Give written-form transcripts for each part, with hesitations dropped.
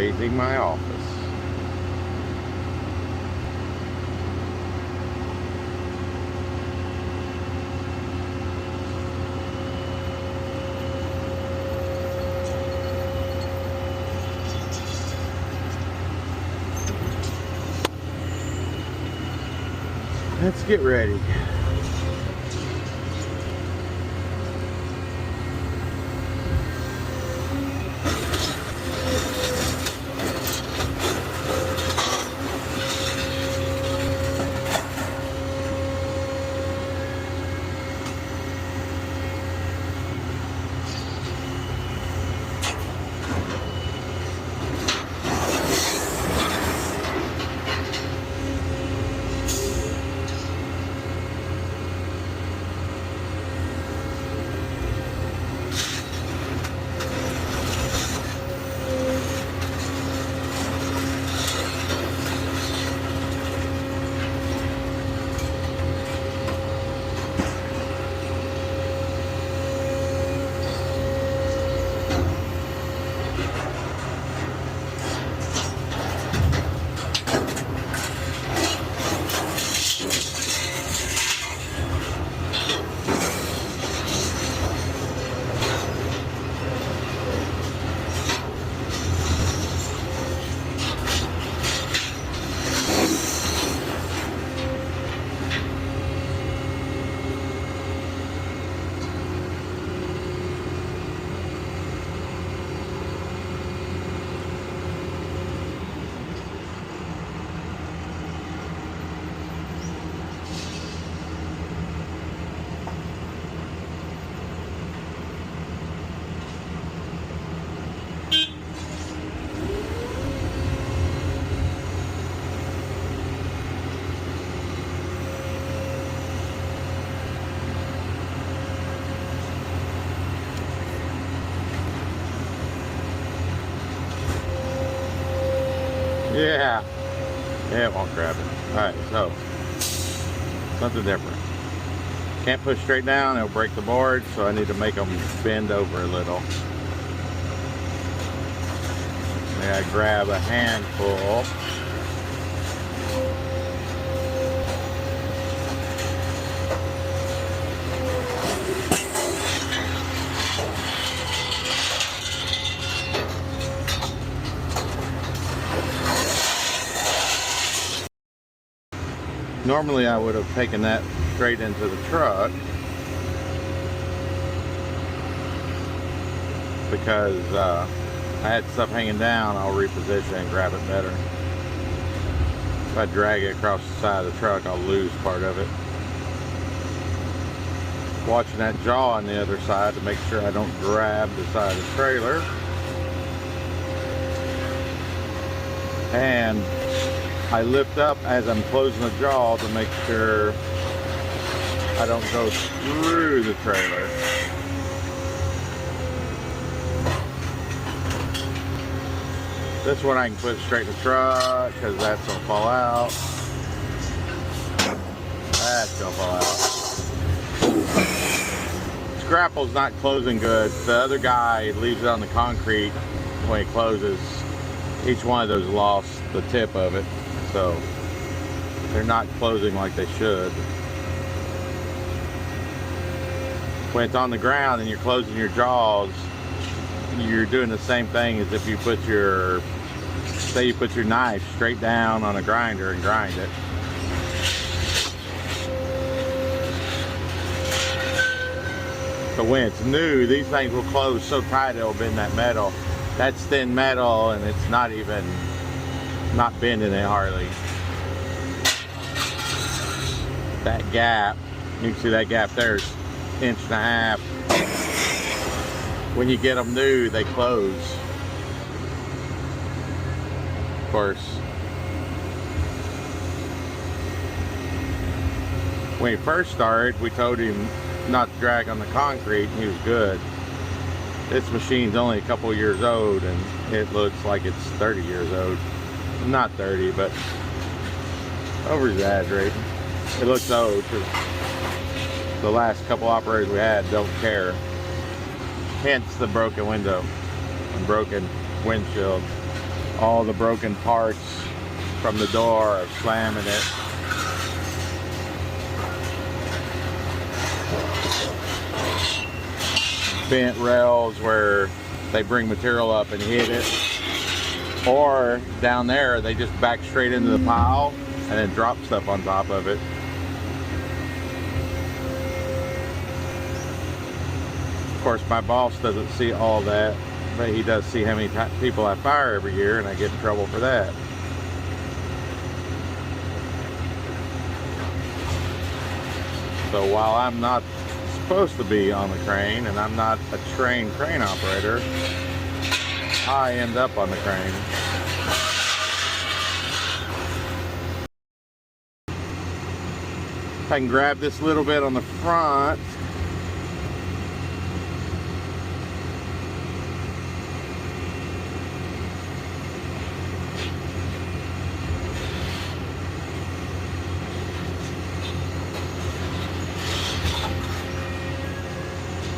raising my office. Let's get ready. Yeah, it won't grab it. Alright, so something different. Can't push straight down, it'll break the board, so I need to make them bend over a little. I gotta grab a handful. Normally I would have taken that straight into the truck because I had stuff hanging down. I'll reposition and grab it better. If I drag it across the side of the truck, I'll lose part of it. Watching that jaw on the other side to make sure I don't grab the side of the trailer. And I lift up as I'm closing the jaw to make sure I don't go through the trailer. This one I can put straight in the truck because that's gonna fall out. That's gonna fall out. This grapple's not closing good. The other guy leaves it on the concrete when he closes. Each one of those lost the tip of it. So they're not closing like they should. When it's on the ground and you're closing your jaws, you're doing the same thing as if you put your, say you put your knife straight down on a grinder and grind it. But when it's new, these things will close so tight it'll bend that metal. That's thin metal and it's not even not bending it hardly. That gap, you can see that gap there's an inch and a half. When you get them new, they close. Of course, when he first started, we told him not to drag on the concrete and he was good. This machine's only a couple years old and it looks like it's 30 years old. Not 30, but over exaggerating. It looks old because the last couple operators we had don't care. Hence the broken window and broken windshield. all the broken parts from the door of slamming it. Bent rails where they bring material up and hit it, or down there they just back straight into the pile and then drop stuff on top of it. Of course, my boss doesn't see all that, but he does see how many people I fire every year, and I get in trouble for that. So while I'm not supposed to be on the crane, and I'm not a trained crane operator, I end up on the crane. If I can grab this little bit on the front,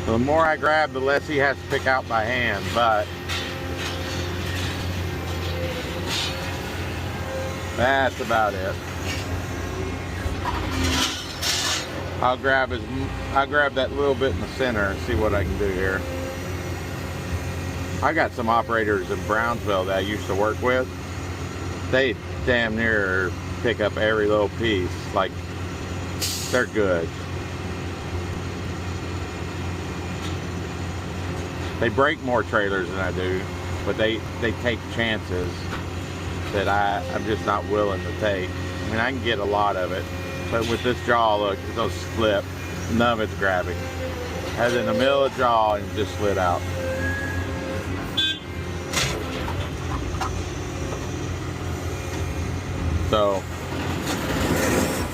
the more I grab, the less he has to pick out by hand, but that's about it. I'll grab that little bit in the center and see what I can do here. I got some operators in Brownsville that I used to work with. They damn near pick up every little piece. Like, they're good. They break more trailers than I do, but they take chances that I'm just not willing to take. I mean, I can get a lot of it, but with this jaw, look, it's those slip, none of it's grabbing. I had it in the middle of the jaw and just slid out. So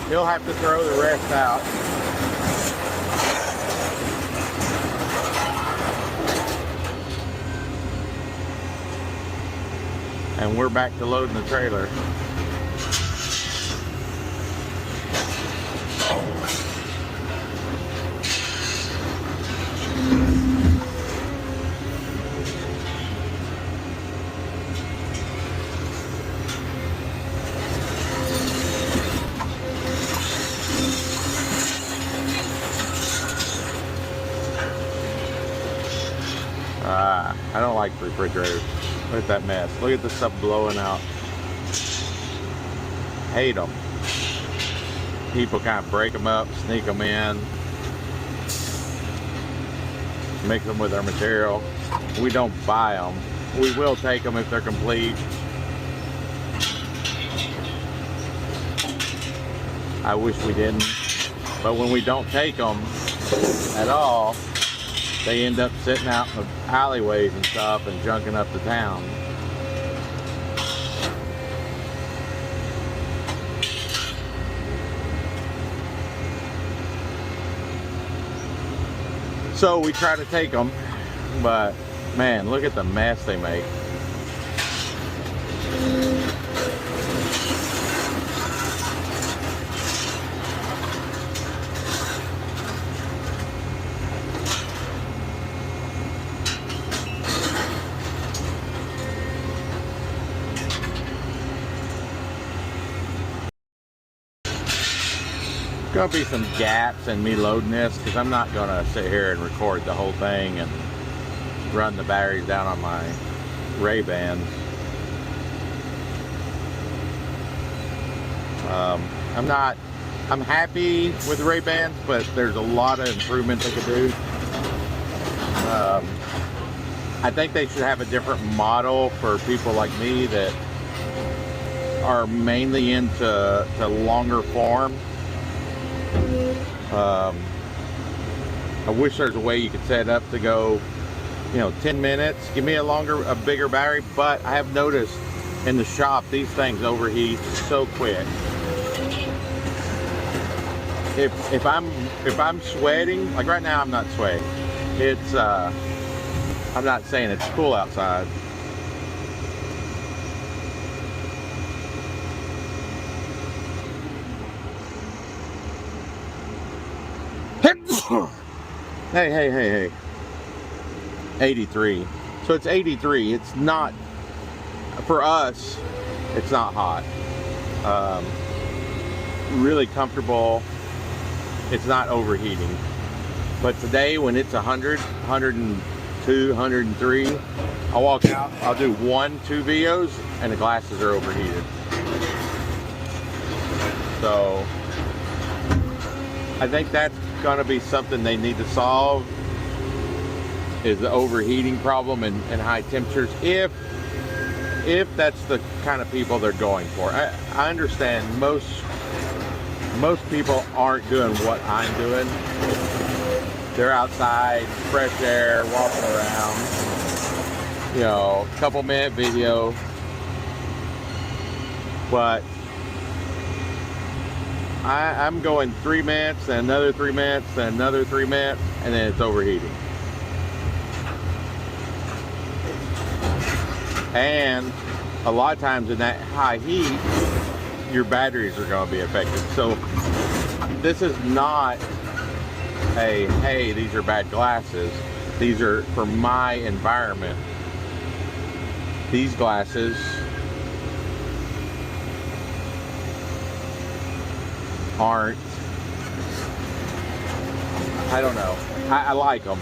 he'll have to throw the rest out. And we're back to loading the trailer. I don't like refrigerators. Look at that mess. Look at the stuff blowing out. Hate them. People kind of break them up, sneak them in, mix them with our material. We don't buy them. We will take them if they're complete. I wish we didn't. But when we don't take them at all, they end up sitting out in the alleyways and stuff and junking up the town. So we try to take them, but man, look at the mess they make. Gonna be some gaps in me loading this because I'm not gonna sit here and record the whole thing and run the batteries down on my Ray-Bans. I'm happy with the Ray-Bans, but there's a lot of improvements they could do. I think they should have a different model for people like me that are mainly into longer form. I wish there's a way you could set it up to go, 10 minutes. Give me a bigger battery, but I have noticed in the shop these things overheat so quick. If I'm sweating, like right now I'm not sweating. It's I'm not saying it's cool outside. Hey. 83. So it's 83. It's not for us, it's not hot. Really comfortable. It's not overheating. But today when it's 100, 102, 103, I'll walk out, I'll do 1-2 videos and the glasses are overheated. So I think that's gonna be something they need to solve, is the overheating problem and high temperatures, if that's the kind of people they're going for. I understand most people aren't doing what I'm doing. They're outside, fresh air, walking around, you know, couple minute video. But I'm going 3 minutes, and another 3 minutes, and another 3 minutes, and then it's overheating. And a lot of times in that high heat, your batteries are going to be affected. So this is not a, hey, these are bad glasses. These are for my environment. These glasses aren't, I don't know, I like them.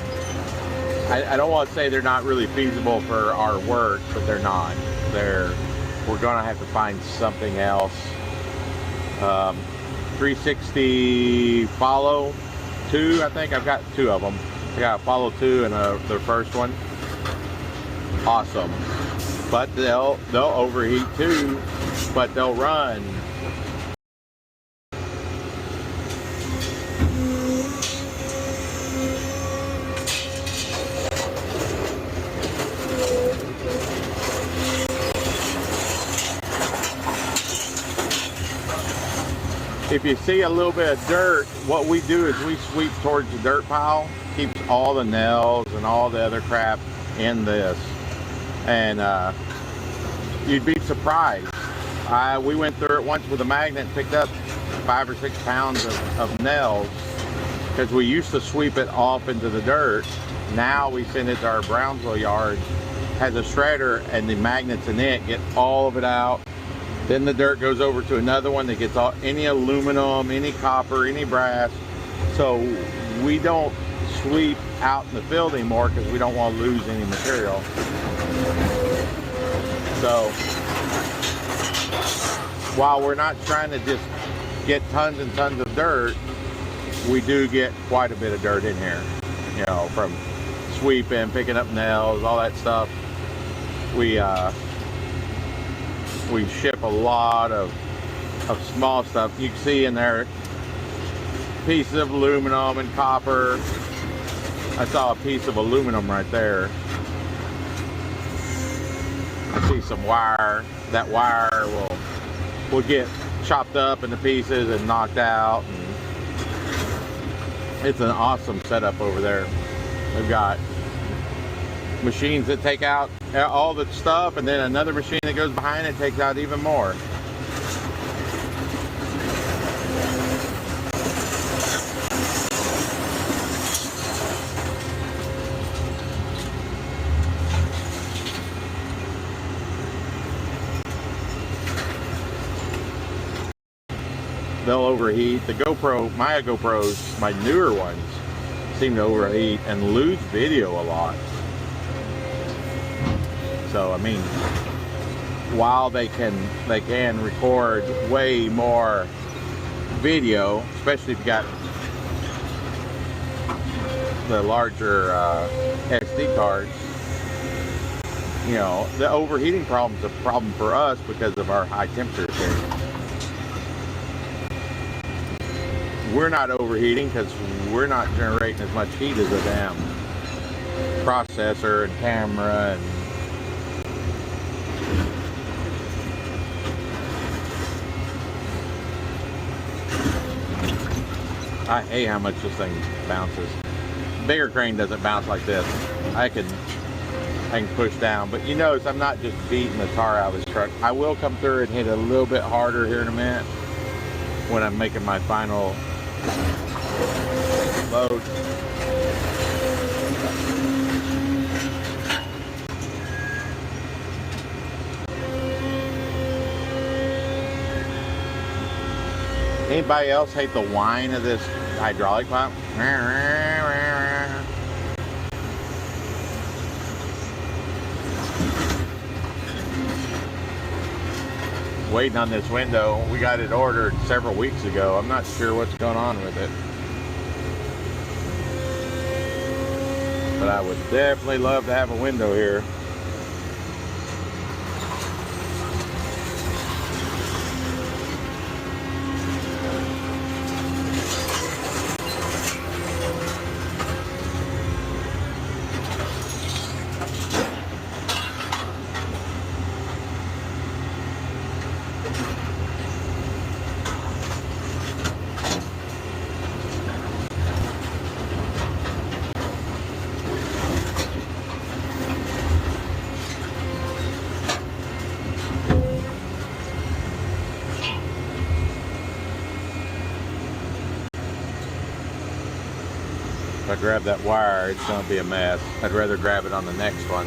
I don't want to say they're not really feasible for our work, but they're not. We're gonna have to find something else. 360 Follow 2, I think I've got 2 of them. I got a Follow 2 and the first one. Awesome, but they'll overheat too, but they'll run. If you see a little bit of dirt, what we do is we sweep towards the dirt pile, keeps all the nails and all the other crap in this. And you'd be surprised. We went through it once with a magnet and picked up 5 or 6 pounds of nails, because we used to sweep it off into the dirt. Now we send it to our Brownsville yard, has a shredder, and the magnets in it get all of it out. Then the dirt goes over to another one that gets all, any aluminum, any copper, any brass. So we don't sweep out in the field anymore because we don't want to lose any material. So while we're not trying to just get tons and tons of dirt, we do get quite a bit of dirt in here. You know, from sweeping, picking up nails, all that stuff. We ship a lot of small stuff. You can see in there pieces of aluminum and copper. I saw a piece of aluminum right there. I see some wire. That wire will get chopped up into pieces and knocked out. And it's an awesome setup over there. They've got machines that take out all the stuff, and then another machine that goes behind it takes out even more. They'll overheat. The GoPro, my GoPros, my newer ones, seem to overheat and lose video a lot. So I mean, while they can record way more video, especially if you got the larger SD cards, you know, the overheating problem is a problem for us because of our high temperatures here. We're not overheating because we're not generating as much heat as a damn processor and camera and I hate how much this thing bounces. Bigger crane doesn't bounce like this. I can push down, but you notice I'm not just beating the tar out of this truck. I will come through and hit a little bit harder here in a minute when I'm making my final load. Anybody else hate the whine of this hydraulic pump? Waiting on this window. We got it ordered several weeks ago. I'm not sure what's going on with it. But I would definitely love to have a window here. If I grab that wire, it's going to be a mess. I'd rather grab it on the next one.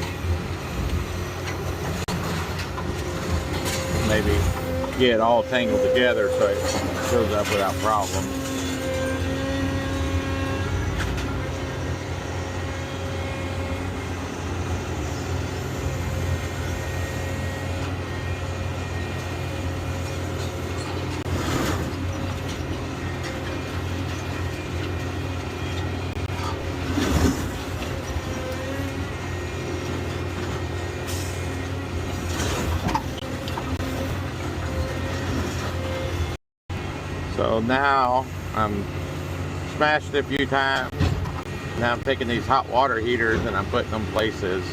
Maybe get it all tangled together so it shows up without problem. So now I'm smashed it a few times. Now I'm taking these hot water heaters and I'm putting them places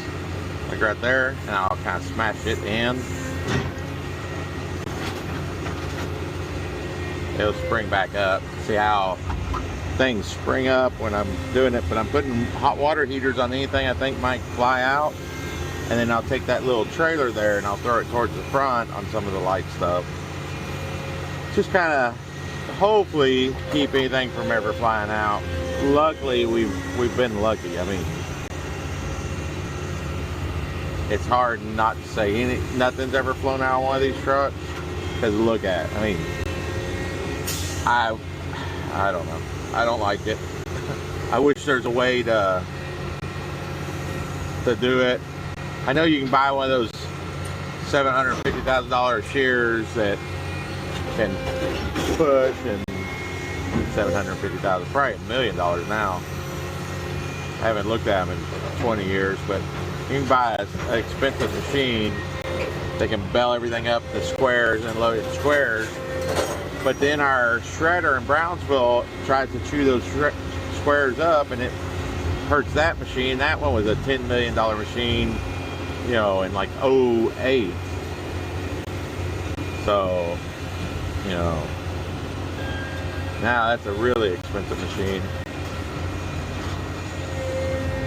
like right there, and I'll kind of smash it in. It'll spring back up. See how things spring up when I'm doing it, but I'm putting hot water heaters on anything I think might fly out. And then I'll take that little trailer there and I'll throw it towards the front on some of the light stuff. Just kind of hopefully keep anything from ever flying out. Luckily, we've been lucky. I mean, it's hard not to say nothing's ever flown out on one of these trucks. Because look at it. I mean, I don't know. I don't like it. I wish there's a way to do it. I know you can buy one of those $750,000 shears that can push, and $750,000, probably $1 million now. I haven't looked at them in 20 years, but you can buy an expensive machine that can bell everything up to squares and load it in squares. But then our shredder in Brownsville tries to chew those squares up, and it hurts that machine. That one was a $10 million machine, you know, in like 2008. So, you know, now that's a really expensive machine.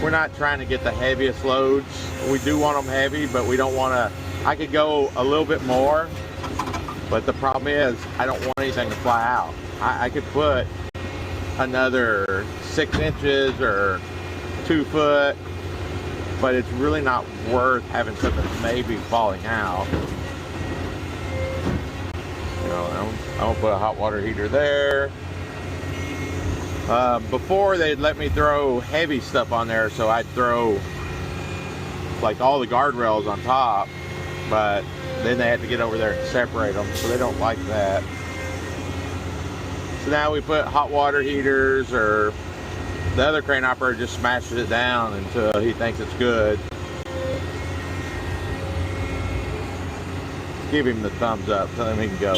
We're not trying to get the heaviest loads. We do want them heavy, but we don't want to. I could go a little bit more, but the problem is I don't want anything to fly out. I could put another 6 inches or 2 foot, but it's really not worth having something maybe falling out. You know, I'm gonna put a hot water heater there. Before they'd let me throw heavy stuff on there, so I'd throw like all the guardrails on top, but then they had to get over there and separate them, so they don't like that. So now we put hot water heaters, or the other crane operator just smashes it down until he thinks it's good. Give him the thumbs up, tell him he can go.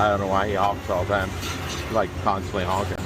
I don't know why he honks all the time. He's like constantly honking.